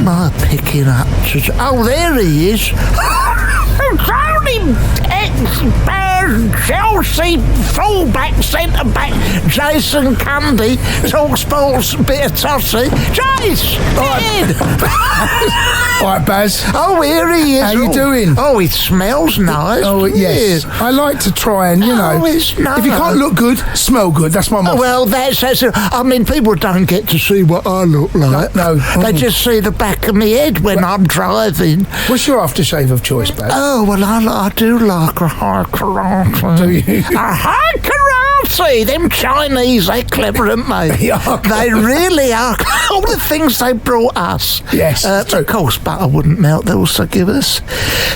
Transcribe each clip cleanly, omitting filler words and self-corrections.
am I picking up? Oh, there he is. Tony Chelsea fullback, centre-back, Jason Cundy, talk sports, bit of tossy. Jace! All right, Baz. Oh, here he is. How you doing? Oh, he smells nice. Oh, yes. I like to try and, it's nice. if you can't look good, smell good. That's my motto. Well, that's I mean, people don't get to see what I look like. No. They just see the back of my head when I'm driving. What's your aftershave of choice, Baz? Oh, well, I do like a high karate. Do you? A high karate! Them Chinese, they're clever, aren't they? Yeah. They really are. All the things they brought us. Yes. Of course, butter wouldn't melt. They also give us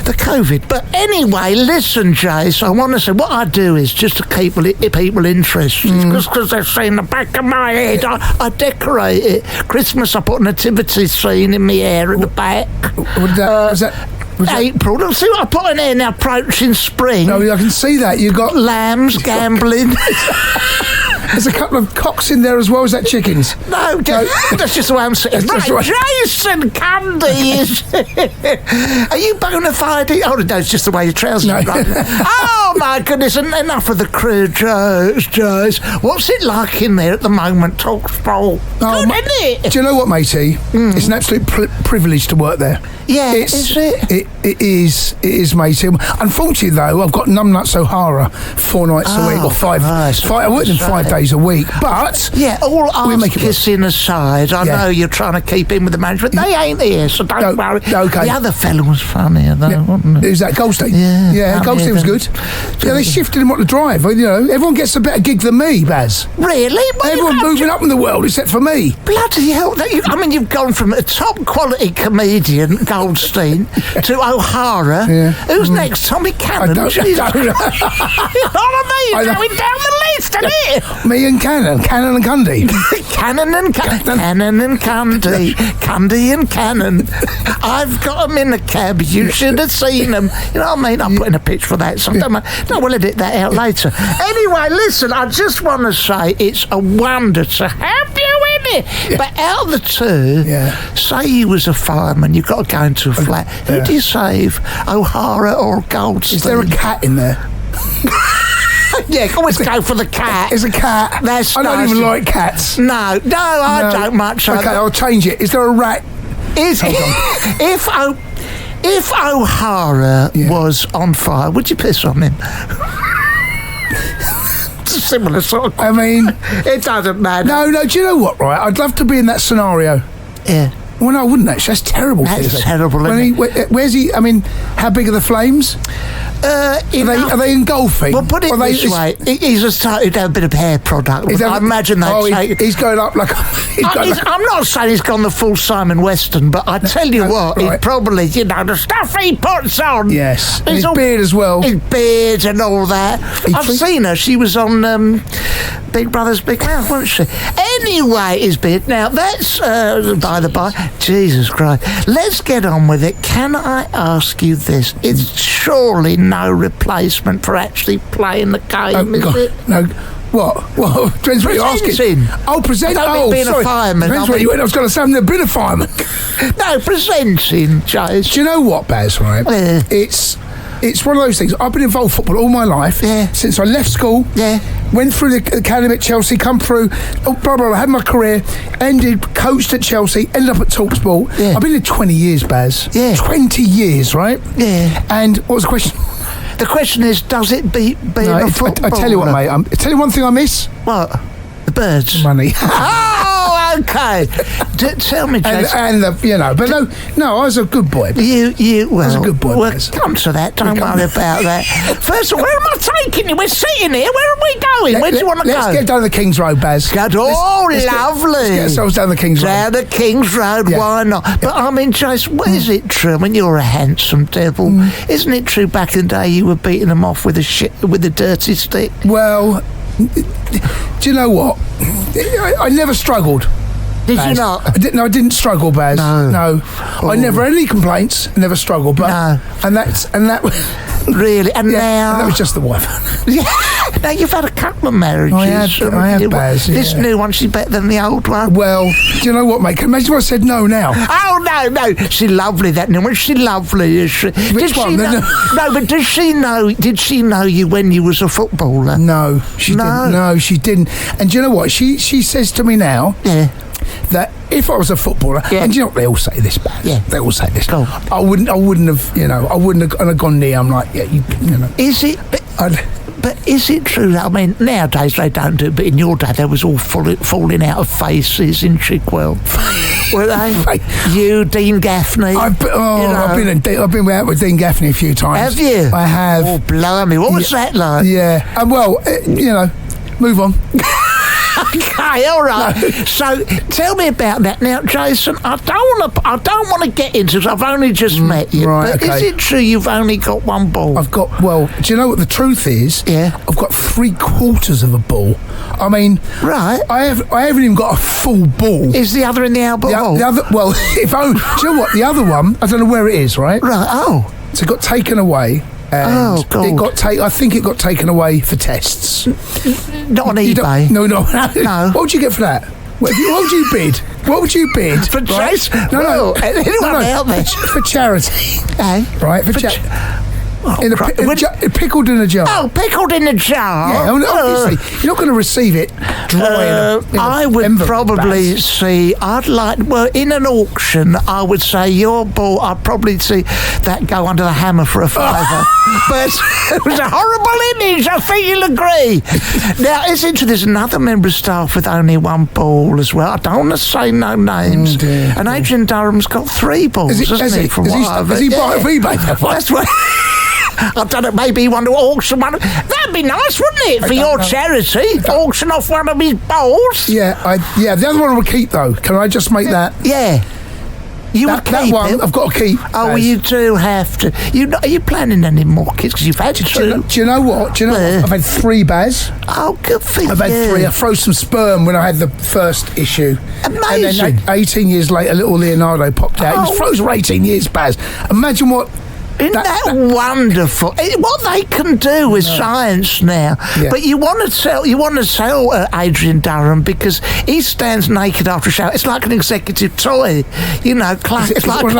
the COVID. But anyway, listen, Jace, I want to say what I do is just to keep people interested. Because they've seen the back of my head. I decorate it. Christmas, I put a nativity scene in my hair at the back. Was that April. Look, see what I put in there now, approaching spring. No, I can see that. You've got lambs gambling. There's a couple of cocks in there as well. Is that chickens? No, that's just the way I'm sitting. Right, Jason Cundy is... Are you bona fide? Oh, no, it's just the way your trousers are. Right. Oh, my goodness, enough of the crew, Jace. What's it like in there at the moment? Talk sport. Good, isn't it? Do you know what, matey? It's an absolute privilege to work there. Yeah, is it? It is, matey. Unfortunately, though, I've got Numbnuts O'Hara 4 nights a week, or five. I work them 5 days a week, but yeah, all arse kissing aside, I know you're trying to keep in with the management. They ain't here, so don't worry. Okay. The other fella was funnier, though, wasn't he? Who's that? Goldstein? Yeah, Goldstein was good. Yeah, they shifted him on to drive. Everyone gets a better gig than me, Baz. Really? Well, everyone moving up in the world except for me. Bloody hell! You've gone from a top quality comedian, Goldstein, to O'Hara. Yeah. Who's next? Tommy Cannon. I don't know. You know what I mean? Going down the list, isn't it? Me and Cannon and Cundy. Cannon and Cundy. Cundy and Cannon. I've got them in the cab. You should have seen them. You know what I mean? I'm putting a pitch for that. So we'll edit that out later. Anyway, listen, I just want to say it's a wonder to have you in it. Yeah. But out of the two, say you was a fireman, you've got to go into a flat. Who do you save? O'Hara or Goldstein? Is there a cat in there? Yeah, always go for the cat. It's a cat. That's I don't even like cats. No, I don't much. Okay, I'll change it. Is there a rat? If O'Hara was on fire, would you piss on him? It's a similar sort of... I mean... It doesn't matter. No, do you know what, right? I'd love to be in that scenario. Yeah. Well, no, I wouldn't actually. That's terrible. That's terrible, isn't it? Where's he? I mean, how big are the flames? Are they engulfing? Well, put it this way. He's started to have a bit of hair product. I imagine he's going up like... I'm not saying he's gone the full Simon Weston, but I tell you what, he probably, the stuff he puts on. Yes. And his beard as well. His beard and all that. I've seen her. She was on Big Brother's Big Mouth, wasn't she? Anyway, his beard. Now, that's, by the by, Jesus Christ. Let's get on with it. Can I ask you this? It's surely no replacement for actually playing the game, is it? No. What? Depends what you're asking. Oh, presenting. Being a fireman. Depends what you went. I was going to say I've never been a fireman. No, presenting, Jace. Do you know what, Baz, right? It's one of those things. I've been involved in football all my life. Yeah. Since I left school. Yeah. Went through the academy at Chelsea, come through, had my career, coached at Chelsea, ended up at TalkSport. Yeah. I've been here 20 years, Baz. Yeah. 20 years, right? Yeah. And what was the question? The question is, does it beat being a footballer? I tell you what, mate. I tell you one thing I miss. What? The birds. Money. Oh, okay. Tell me, Jason. But no, I was a good boy. I was a good boy. Well, come to that. Don't worry about that. First of all, where am I taking you? We're sitting here. Where are we going? Where do you want to go? Let's get down the King's Road, Baz. Lovely. Let's get ourselves down the King's Road. Down the King's Road, why not? But I mean, Jason, is it true? I mean, you're a handsome devil. Isn't it true back in the day you were beating them off with a dirty stick? Well, do you know what? I never struggled. Did Baz. You not? I didn't struggle, Baz. No. I never had any complaints. I never struggled, but and that really. And now that was just the wife. Yeah. Now, you've had a couple of marriages. I have, Baz, This yeah. new one, she's better than the old one. Well, do you know what, mate? Imagine if I said no now. Oh, no. She's lovely, that new one. She's lovely, is she? Which one? No, but did she know you when you was a footballer? No, she didn't. No, she didn't. And do you know what? She says to me now that if I was a footballer, and do you know what they all say this, Baz? Yeah. They all say this. Go. I wouldn't have, I wouldn't have gone near. I'm like, you know. Is it? But is it true that, I mean, nowadays they don't do it, but in your day they was all falling out of faces in Chigwell. Were they? You, Dean Gaffney. I've been out with Dean Gaffney a few times. Have you? I have. Oh, blimey. What was that like? Yeah. Move on. Okay, all right. No. So tell me about that now, Jason. I don't want to get into it. I've only just met you. Right, but is it true you've only got one ball? Do you know what the truth is? Yeah. I've got 3/4 of a ball. I mean, right. I haven't even got a full ball. Is the other in the elbow hole? The other, well, do you know what? The other one, I don't know where it is. Right. Right. Oh. So it got taken away. And God. I think it got taken away for tests. Not on eBay. No. No. What would you get for that? What would you bid? What would you bid? For Chase? No. Anyone out there? For charity. Eh? Right, for charity. Pickled in a jar. Oh, pickled in a jar. Yeah, obviously. You're not going to receive it dry I would probably see, in an auction, I would say your ball, I'd probably see that go under the hammer for a £5. But it was a horrible image, I think you'll agree. Now, there's another member of staff with only one ball as well. I don't want to say no names. Oh dear, and Adrian Durham's got 3 balls, hasn't he? Has he bought it off eBay? That's what... I don't know, maybe he want to auction one. That'd be nice, wouldn't it, for your charity? Auction off one of his bowls. Yeah, the other one I would keep, though. Can I just make that? Yeah. That one I've got to keep. Oh, well, you do have to. Are you planning any more kids? Because you've had 2. Do you know what? I've had 3, Baz. Oh, good for you. I've had 3. I froze some sperm when I had the first issue. Amazing. And then 18 years later, little Leonardo popped out. He was frozen for 18 years, Baz. Imagine what... Isn't that wonderful? What they can do with science now. Yeah. But you want to sell Adrian Durham because he stands naked after a shower. It's like an executive toy, It's like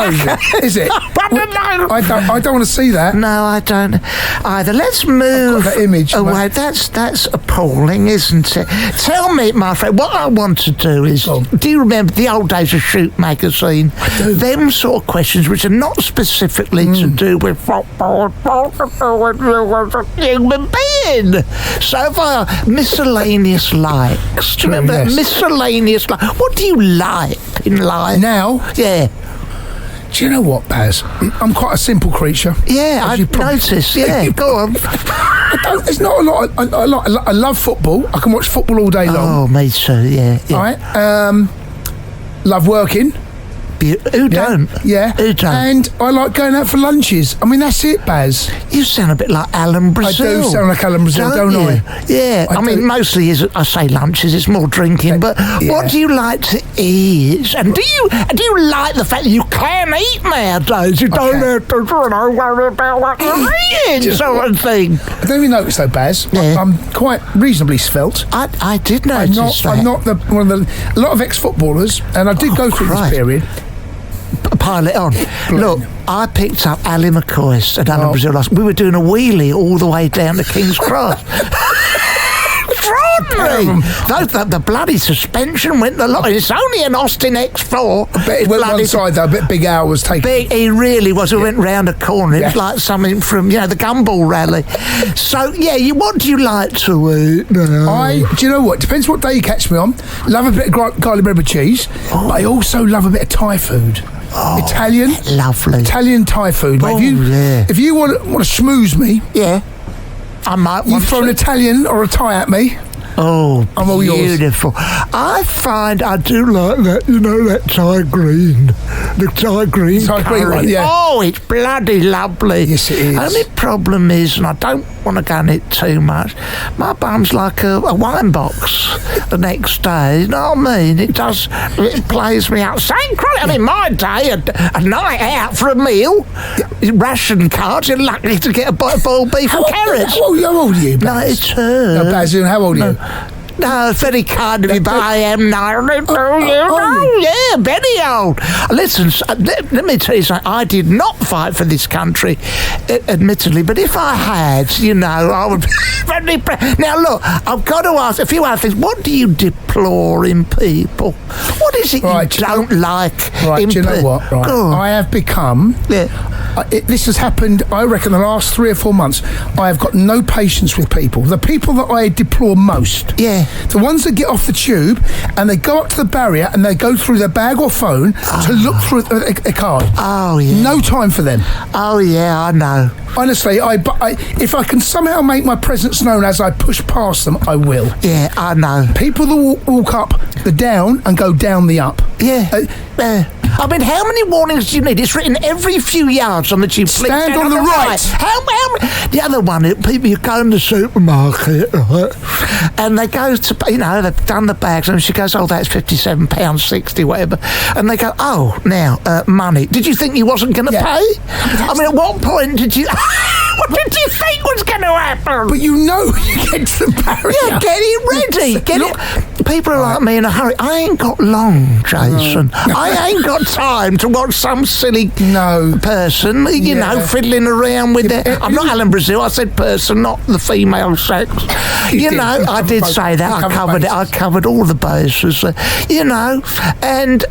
is it? I don't want to see that. No, I don't either. Let's move that image away. That's appalling, isn't it? Tell me, my friend, what I want to do is, do you remember the old days of Shoot magazine? I do. Them sort of questions which are not specifically to do with football, with a human being. So far, miscellaneous likes. Do you remember miscellaneous likes? What do you like in life? Now? Yeah. Do you know what, Baz? I'm quite a simple creature. Yeah, I've noticed. Yeah, go on. There's not a lot. I love football. I can watch football all day long. Oh, me too, yeah. All right. Love working. Who don't? Yeah. Who don't? And I like going out for lunches. I mean, that's it, Baz. You sound a bit like Alan Brazil. I do sound like Alan Brazil, don't I? Yeah. I mean, mostly I say lunches, it's more drinking, but what do you like to eat? And do you like the fact that you can eat nowadays? You don't have to worry about what you're eating, sort of thing. I don't even notice, though, Baz. Yeah. I'm quite reasonably svelte. I did notice that. I'm not a lot of ex-footballers, and I did go through this period. Pile it on. Look, I picked up Ali McCoy's at Alan Brazil last. We were doing a wheelie all the way down to King's Cross. Extraordinary. The bloody suspension went the lot. It's only an Austin X4. I bet it went one side though. I bet Big Al was taking. He really was. We went round a corner. It was like something from the Gumball rally. So what do you like to eat? Do you know what? Depends what day you catch me on. Love a bit of garlic bread with cheese, but I also love a bit of Thai food. Italian, lovely. Italian Thai food. Mate. If you want to schmooze me, I might. You throw an Italian or a Thai at me. Oh, I'm all beautiful. I find I do like that, that Thai green. The Thai green curry. One, yeah. Oh, it's bloody lovely. Yes, it is. Only problem is, and I don't want to go in it too much. My bum's like a wine box the next day. You know what I mean? It plays me out. Same credit. I mean, my day, a night out for a meal, ration cards, you're lucky to get a boiled beef and carrots. How old are you, Baz? 92. No, Baz, how old are you? No, it's very kind of you, but I am 92 years old. Yeah, very old. Listen, let me tell you something. I did not fight for this country, admittedly, but if I had, I would be very proud. Now, look, I've got to ask a few other things. What do you deplore in people? What is it you don't like in people? Do you know what? Right. I have become... Yeah. This has happened, I reckon, the last 3 or 4 months. I have got no patience with people. The people that I deplore most. Yeah. The ones that get off the tube and they go up to the barrier and they go through their bag or phone to look through a card. Oh, yeah. No time for them. Oh, yeah, I know. Honestly, if I can somehow make my presence known as I push past them, I will. Yeah, I know. People that walk up the down and go down the up. Yeah. I mean, how many warnings do you need? It's written every few yards on the tube. Stand on the right. How the other one, people, you go in the supermarket, right? And they go to, they've done the bags, and she goes, oh, that's £57.60, whatever. And they go, oh, now, money. Did you think you wasn't going to pay? I mean, at what point did you... What did you think was going to happen? But you get to the barrier. Yeah, get it ready. People are like me in a hurry. I ain't got long, Jason. No. I ain't got time to watch some silly person, fiddling around with it. I'm not Alan Brazil. I said person, not the female sex. I did say that. I covered all the bases. And...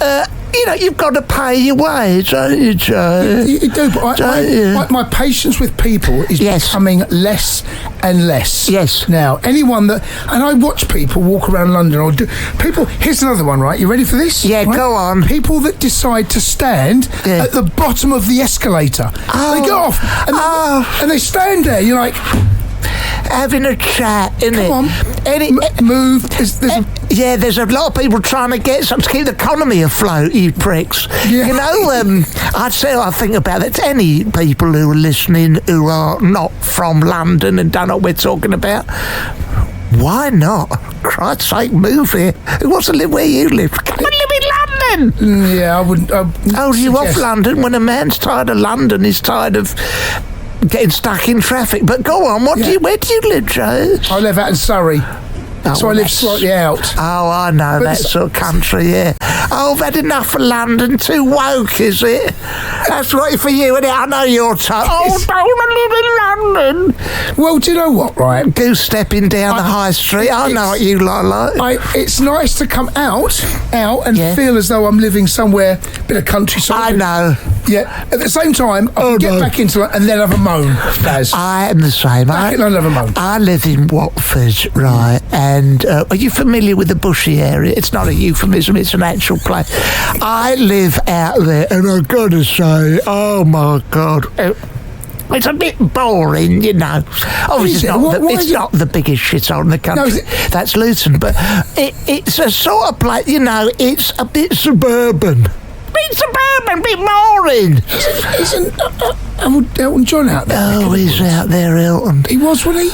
you've got to pay your way, don't you, Joe? You do, but my patience with people is becoming less and less. Yes. Now, anyone and I watch people walk around London here's another one, right? You ready for this? Yeah, right? Go on. People that decide to stand at the bottom of the escalator. They get off and they stand there. You're like... having a chat, innit? Come on. Move. There's a lot of people trying to get something to keep the economy afloat, you pricks. Yeah. I'd say I think about that to any people who are listening who are not from London and don't know what we're talking about. Why not? Christ's sake, move here. Who wants to live where you live? Come and live in London. Yeah, I wouldn't... you off London? When a man's tired of London, he's tired of... getting stuck in traffic. But go on, where do you live, Joe? I live out in Surrey. So I live slightly out. Oh, I know, that sort of country, yeah. Oh, I've had enough of London. Too woke, is it? That's right for you, isn't it? I know you're tired. Oh, don't live in London. Well, do you know what, right? Goose stepping down the high street. I know what you like. It's nice to come out and feel as though I'm living somewhere, bit of countryside. I know. Yeah. At the same time, I can get back into it and then have a moan, Baz. I am the same. Back and have a moan. I live in Watford, right? And are you familiar with the Bushy area? It's not a euphemism, it's an actual place. I live out there, and I've got to say, oh my God, it's a bit boring, Obviously, it's not the biggest shithole in the country. No, that's Luton, but it's a sort of place, it's a bit suburban. A bit boring. Isn't Elton John out there? Oh, he's out there, Elton. He was, wasn't he?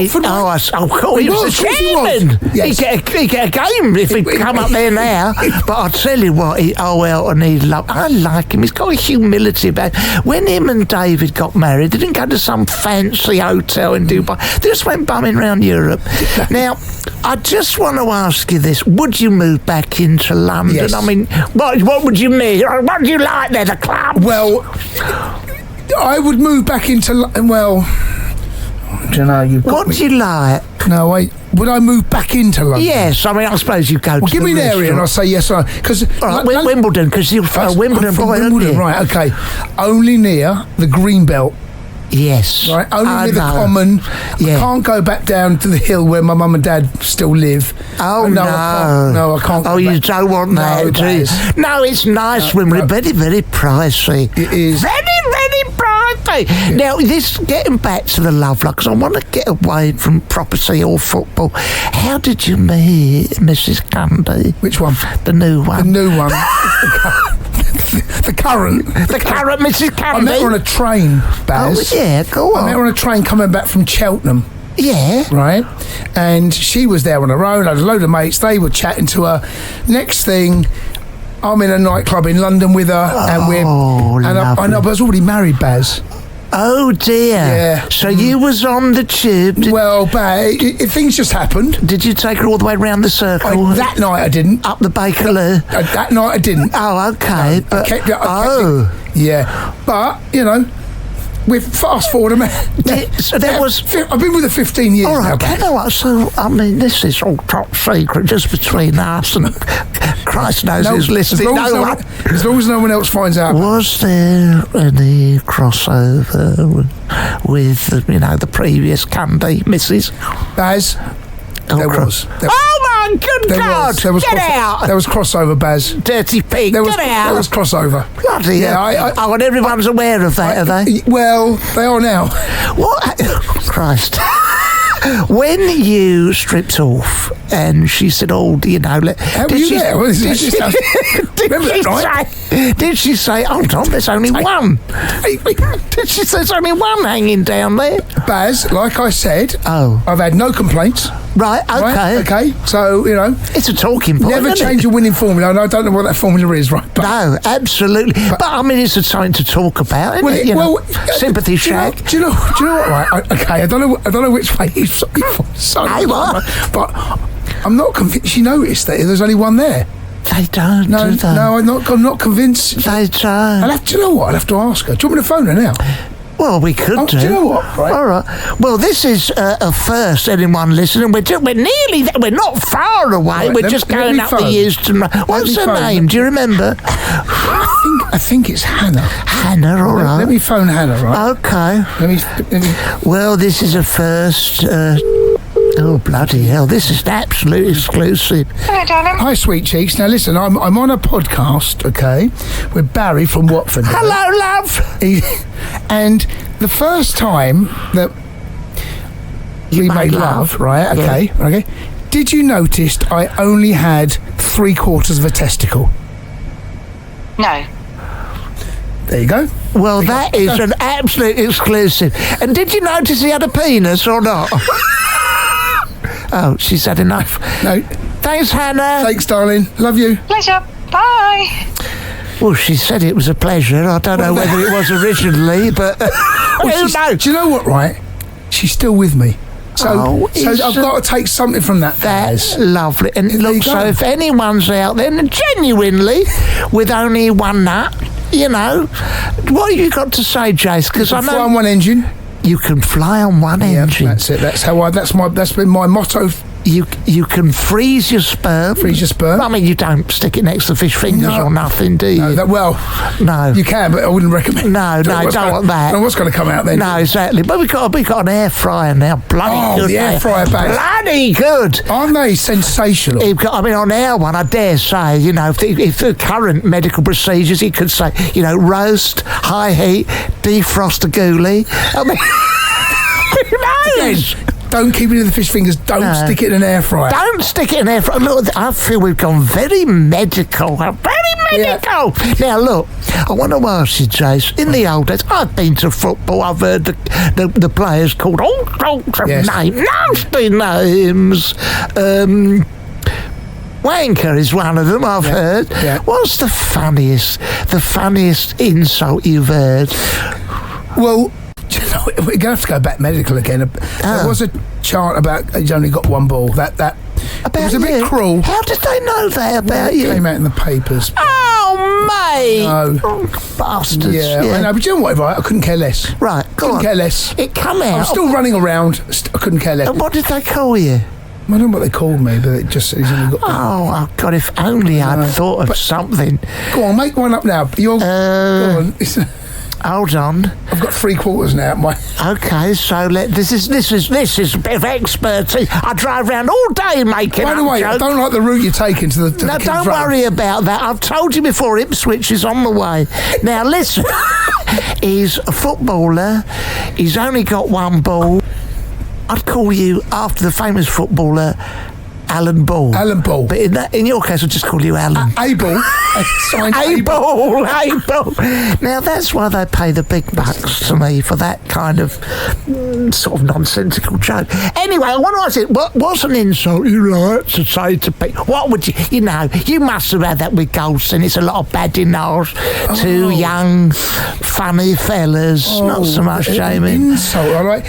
He was the chairman. Yes. He'd get a game if he'd come up there now. But I'll tell you what, Elton, I like him. He's got a humility about him. When him and David got married, they didn't go to some fancy hotel in Dubai. They just went bumming around Europe. Now, I just want to ask you this. Would you move back into London? Yes. I mean, what would you mean? What do you like there, the club? Well, I would move back into... Well, I don't know. What do you like? No, wait. Would I move back into London? Yes, I mean, I suppose you go to give me an area and I'll say yes. Because Wimbledon, because you're a Wimbledon boy, aren't you? Right, okay. Only near the Greenbelt. Yes. Right, only near the Common. Yeah. I can't go back down to the hill where my mum and dad still live. Oh, no. I can't. Oh, you don't want that, do you? No, it's nice, Wimbledon. Very, very pricey. It is. Very, very pricey. Yeah. Now, getting back to the love life, because I want to get away from property or football. How did you meet Mrs. Cundy? Which one? The new one. The new one. the current Mrs. Cundy. I met her on a train, Baz. Oh, yeah, go on. I met her on a train coming back from Cheltenham. Yeah. Right? And she was there on her own. I had a load of mates. They were chatting to her. Next thing, I'm in a nightclub in London with her. I know, but I was already married, Baz. Oh, dear. Yeah. So you was on the tube. Well, Baz, things just happened. Did you take her all the way around the circle? That night I didn't. Up the Bakerloo? That night I didn't. Oh, okay. No, I kept it. Yeah. But, you know, we're fast forward a minute. So there was... I've been with her 15 years all right, now. you know what? So, I mean, this is all top secret, just between us and Christ knows who's listening. As long as no one else finds out. Was there any crossover with you know, the previous Cundy missus? Baz, there was. Oh, my good God! Get out! There was crossover, Baz. Dirty pig, get out! There was crossover. Bloody hell. And everyone's aware of that, are they? Well, they are now. What? Christ. When you stripped off and she said, oh, do you know... How were you there? Did she say, hold on, there's only one? Did she say there's only one hanging down there? Baz, like I said, I've had no complaints. Right, okay. Okay, so, you know... It's a talking point, never change a winning formula, and I don't know what that formula is, right? No, absolutely. But I mean, it's something to talk about, isn't it? Sympathy shack. Do you know what, right? Okay, I don't know which way he's so but I'm not convinced she noticed that there's only one there. They don't, do they? No, I'm not convinced. They don't. Do you know what? I'll have to ask her. Do you want me to phone her now? Well, we could do. Do you know what? Right. All right. Well, this is a first. Anyone listening? We're nearly there. We're not far away. Right, we're just going up the Euston Road. What's her name? Do you remember? I think it's Hannah. Hannah, all right. Let me phone Hannah, right? Okay. Let me. Well, this is a first. Oh, bloody hell. This is an absolute exclusive. Hello, darling. Hi, sweet cheeks. Now, listen, I'm on a podcast, okay, with Barry from Watford. Hello, love. And the first time that we made love, right, okay, did you notice I only had 3/4 of a testicle? No. There you go. Well, that is an absolute exclusive. And did you notice he had a penis or not? Oh, she's had enough. No. Thanks, Hannah. Thanks, darling. Love you. Pleasure. Bye. Well, she said it was a pleasure. I don't know whether it was originally, but who knows? Do you know what, right? She's still with me. So I've got to take something from that. That's lovely. And look, so if anyone's out there, and genuinely, with only one nut, you know, what have you got to say, Jace? Because I know... fly on one engine. You can fly on one engine. That's it. That's been my motto. You can freeze your sperm. Freeze your sperm. I mean, you don't stick it next to fish fingers or nothing, do you? No. You can, but I wouldn't recommend. No, don't want that. No, what's going to come out then? No, exactly. But we've got an air fryer now. Bloody good. The air fryer bag. Bloody good. Aren't they sensational? On our one, I dare say, you know, if the current medical procedures, he could say, you know, roast, high heat, defrost a ghoulie. I mean, who knows? Don't keep it in the fish fingers. Don't stick it in an air fryer. Don't stick it in an air fryer. Look, I feel we've gone very medical. Yeah. Now, look, I want to ask you, Jace, in the old days, I've been to football. I've heard the players called all sorts of names, nasty names. Wanker is one of them, I've heard. Yeah. What's the funniest insult you've heard? Well, we're going to have to go back medical again. There was a chant about he's only got one ball. That it was a bit cruel. How did they know that about you? It came out in the papers. Oh, mate! No. Oh, bastards. Yeah. I know, but you know what, right? I couldn't care less. Right, couldn't care less. It come out. I'm still running around. I couldn't care less. And what did they call you? I don't know what they called me, but he's only got... Oh, God, if only I'd thought of something. Go on, make one up now. Go on. Hold on. I've got 3/4 now. Okay, so this is a bit of expertise. I drive around all day making By the way, jokes. I don't like the route you're taking to the... No, don't worry about that. I've told you before, Ipswich is on the way. Now, listen. He's a footballer. He's only got one ball. I'd call you, after the famous footballer, Alan Ball. Alan Ball. But in your case, I'll just call you Alan. A-Ball. Signed A-Ball. Now, that's why they pay the big bucks to me for that kind of sort of nonsensical joke. Anyway, I want to ask you, what's an insult you like to say to people? What would you must have had that with Goldstein. It's a lot of badinage. Two young, funny fellas. Not so much, Jamie. Insult, all right.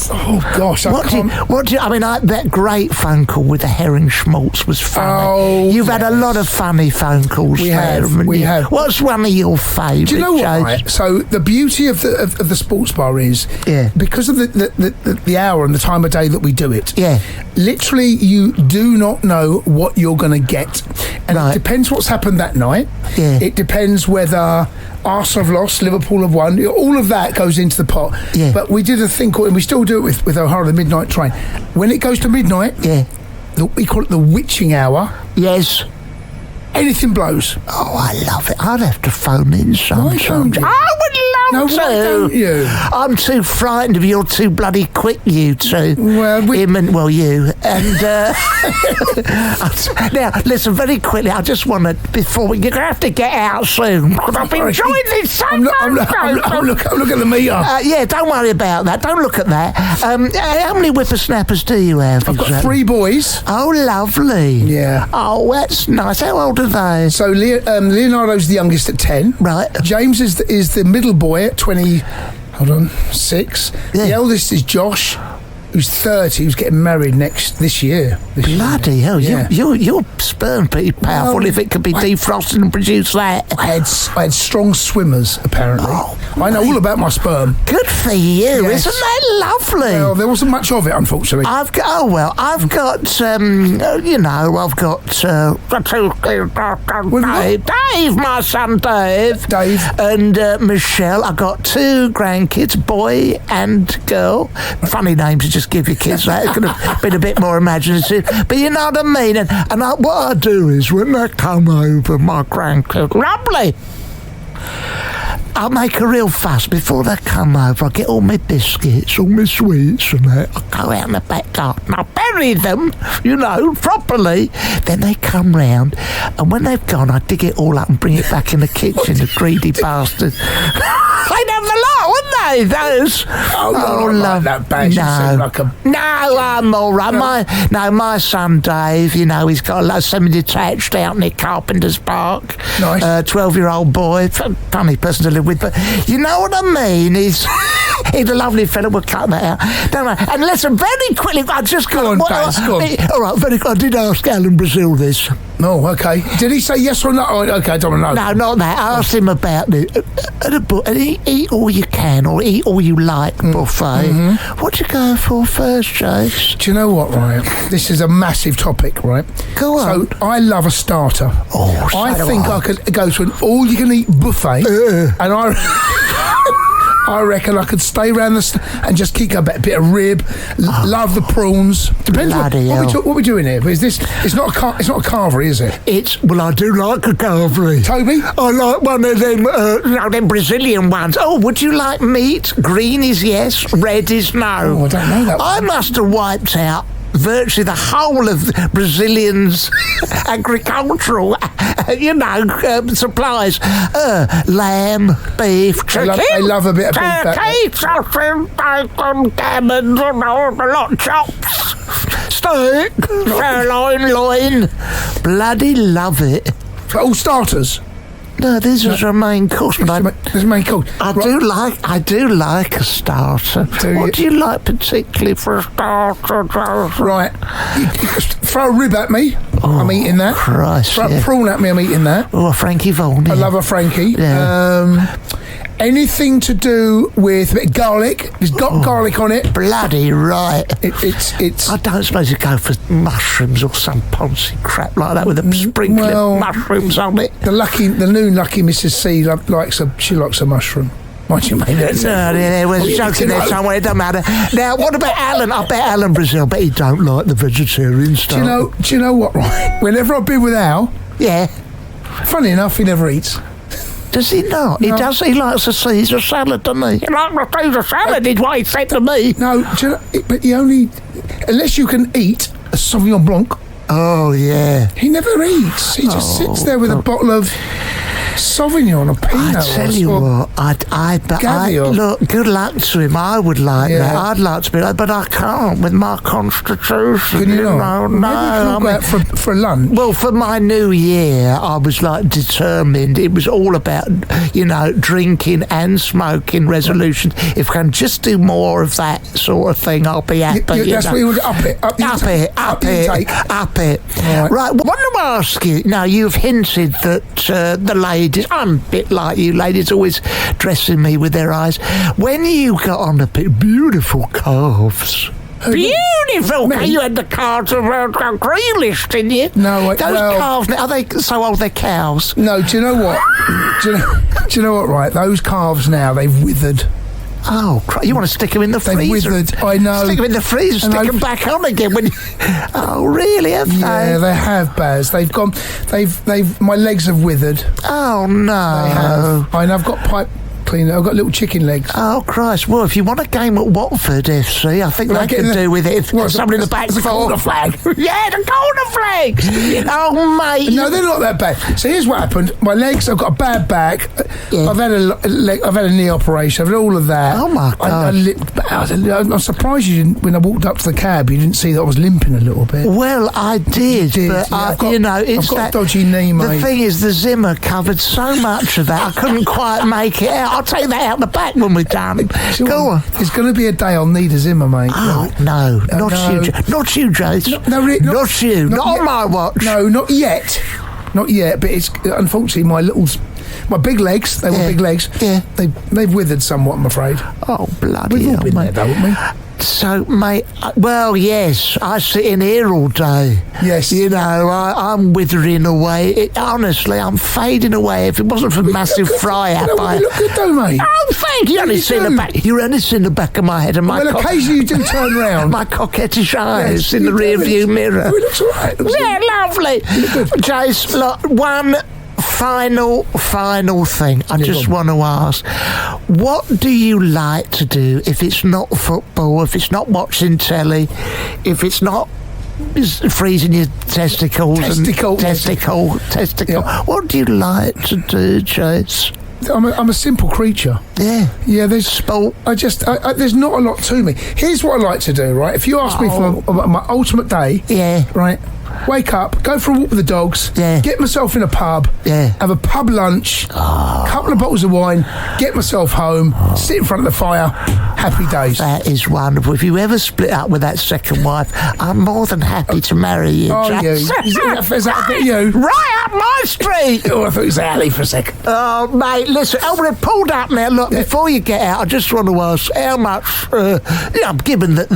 Oh gosh, that great phone call with the herring schmaltz was funny. You've had a lot of funny phone calls. We have. What's one of your favourites? Do you know what? Right? So the beauty of the sports bar is because of the hour and the time of day that we do it. Yeah. Literally, you do not know what you're going to get, and it depends what's happened that night. Yeah. It depends whether Arsenal have lost, Liverpool have won. All of that goes into the pot. Yeah. But we did a thing called, and we still do it with O'Hara, the midnight train. When it goes to midnight, we call it the witching hour. Yes. Anything blows. Oh, I love it. I'd have to phone in sometime. I would love to. Why don't you? I'm too frightened of you're too bloody quick, you two. Well, you. And now, listen, very quickly, I just want to, before you're going to have to get out soon, because I've enjoyed this so much. I'm looking at the meter. Don't worry about that. Don't look at that. How many whippersnappers do you have? I've got 3 boys. Oh, lovely. Yeah. Oh, that's nice. How old are they? So Leonardo's the youngest at 10. Right. James is the middle boy at 6. Yeah. The eldest is Josh, who's 30, who's getting married this year. Bloody hell, your sperm pretty powerful if it could be defrosted and produce that. I had strong swimmers, apparently. I know all about my sperm. Good for you, isn't that lovely? Well, there wasn't much of it, unfortunately. I've got Dave, my son Dave. And Michelle. I've got 2 grandkids, boy and girl. Funny names to just give your kids that. It could have been a bit more imaginative. But you know what I mean? And what I do is when they come over, my grandkids, lovely, I'll make a real fuss before they come over. I'll get all my biscuits, all my sweets and that. I'll go out in the back garden. I'll bury them, properly. Then they come round, and when they've gone, I dig it all up and bring it back in the kitchen, the greedy bastards. They'd have the lot, wouldn't they, those? Oh, love that bag. No, I'm all right. My son Dave, he's got a semi-detached out near Carpenter's Park. Nice. 12-year-old boy, funny person to live with, but you know what I mean? He's a lovely fellow. We'll cut that out. Don't worry. And listen, very quickly, I just got... Go on, Daz, go on. All right, very quickly, I did ask Alan Brazil this. Oh, okay. Did he say yes or no? Oh, okay, I don't know. No, not that. I asked him about the eat all you can or eat all you like buffet. Mm-hmm. What do you go for first, Jace? Do you know what, right? This is a massive topic, right? Go on. So, I love a starter. Oh, I think I could go to an all-you-can-eat buffet, and I reckon I could stay around and just keep a bit of rib. Love the prawns. Depends what we're doing here. But it's not a carvery, is it? I do like a carvery. Toby? I like one of them, them Brazilian ones. Oh, would you like meat? Green is yes, red is no. Oh, I don't know that one. I must have wiped out virtually the whole of Brazilians' agricultural, supplies. Lamb, beef, chicken. I love a bit of beef. Turkey, sausage, bacon, gammon, a lot of chops, steak, sirloin, loin. Bloody love it. All starters. No, this is a main course. This is a main course. I do like a starter. What do you like particularly for a starter? Right. Throw a rib at me. I'm eating that. Christ, Throw a prawn at me. I'm eating that. Oh, a Frankie Vaughan. I love a Frankie. Yeah. Anything to do with a bit of garlic. It's got garlic on it. Bloody right. It's. I don't suppose you go for mushrooms or some poncy crap like that with a sprinkling of mushrooms on it. The new lucky Mrs. C likes a mushroom. What do you mean? No, there was a joke in there somewhere. It doesn't matter. Now, what about Alan? I bet Alan Brazil, but he don't like the vegetarian stuff. Do you know what? Right. Whenever I've been with Al, funny enough, he never eats. Does he not? No. He does. He likes a Caesar salad, doesn't he? He likes a Caesar salad, is what he said to me. No, but he only... Unless you can eat a Sauvignon Blanc. Oh, yeah. He never eats. He just sits there with a bottle of Sauvignon or Pinot. I tell you what, look, good luck to him. I would like that. I'd like to be like, but I can't with my constitution. Can you not? No. Maybe we could go out for lunch. Well, for my New Year, I was like determined. It was all about, drinking and smoking resolutions. If I can just do more of that sort of thing, I'll be happy. That's what you would up it. Up it. Right. What do I ask you? Now, you've hinted that the ladies, I'm a bit like you ladies, always dressing me with their eyes. When you got on a bit beautiful calves. Beautiful! You had the calves around Grealish, didn't you? No, calves, are they so old they're cows? No, do you know what? do you know what, right? Those calves now, they've withered. Oh, you want to stick them in the freezer? They've withered, I know. Stick them in the freezer, stick them back on again when you... Oh, really, have they? Yeah, they have, Baz. They've gone... My legs have withered. Oh, no. They have. I know, I've got pipe cleaner. I've got little chicken legs. Oh, Christ. Well, if you want a game at Watford FC, I think they can do with it. Somebody in the back the corner flag. Yeah, the corner flags. Oh, mate. No, they're not that bad. So here's what happened. My legs, I've got a bad back. Yeah. I've had a knee operation. I've had all of that. Oh, my God. I'm surprised you didn't, when I walked up to the cab, you didn't see that I was limping a little bit. Well, I did. But I've got a dodgy knee, mate. The thing is, the Zimmer covered so much of that, I couldn't quite make it out. I'll take that out the back when we're done. Go on. There's going to be a day I'll need a Zimmer, mate. Oh, no. Not you, Jace. Not you. Not on my watch. No, not yet. Not yet, but it's unfortunately my big legs, they were big legs. Yeah. They've withered somewhat, I'm afraid. Oh, bloody We've all been mate. there, though, haven't we? So, mate, well, yes, I sit in here all day. Yes. I'm withering away. Honestly, I'm fading away. If it wasn't for massive fry-up, you look good, though, mate. Oh, thank you. You've only seen the back of my head and my occasionally you do turn round. My coquettish eyes in the rear-view mirror. Oh, it looks all right. Lovely. Jace, look, one final thing I just want to ask. What do you like to do if it's not football, if it's not watching telly, if it's not freezing your testicles? Testicle. Yeah. What do you like to do, Chase? I'm a simple creature. Yeah. There's sport. There's not a lot to me. Here's what I like to do, right? If you ask me for my ultimate day, right? Wake up, go for a walk with the dogs, get myself in a pub, have a pub lunch, couple of bottles of wine, get myself home, sit in front of the fire, happy days. That is wonderful. If you ever split up with that second wife, I'm more than happy to marry you. Oh, you? Is that you? Right up my street! Oh, I thought it was Ali for a second. Oh, mate, listen, we're pulled up now. Look, before you get out, I just want to ask how much, given that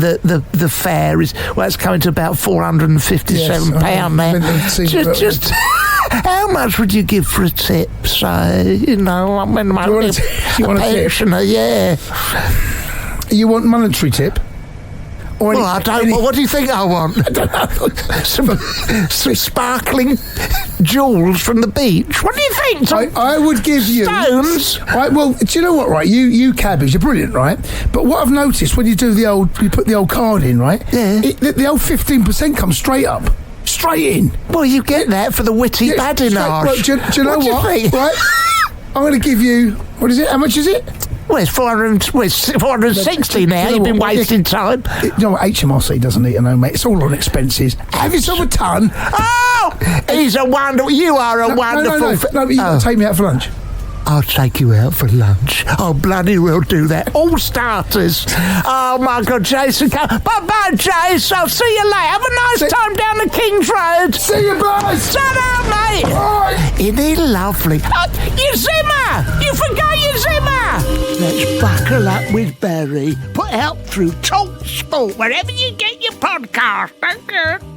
the fare is, it's coming to about £457 now. Just how much would you give for a tip? Say, you want a pensioner, You want monetary tip? Well, I don't. What do you think I want? I don't know. Some sparkling jewels from the beach. What do you think? I would give you stones. Well, do you know what? Right, you cabbies, you're brilliant, right? But what I've noticed when you do you put the old card in, right? Yeah. The old 15% comes straight up. Straight in. Well, you get that for the witty badinage. Well, do you know what? Right? I'm going to give you. What is it? How much is it? Well, it's 460 now. You've been wasting time. You know what? HMRC doesn't need to know, mate. It's all on expenses. Have yourself a ton. Oh! He's a wonderful... You are a wonderful... No, you got to take me out for lunch. I'll take you out for lunch. Oh, bloody will do that. All starters. Oh, my God, Jason. Bye-bye, Jace. I'll see you later. Have a nice time down the King's Road. See you, boys. Shut up, mate. Bye. Isn't he lovely? Your Zimmer. You forgot your Zimmer. Let's buckle up with Barry. Put out through Talk Sport, wherever you get your podcast. Thank you.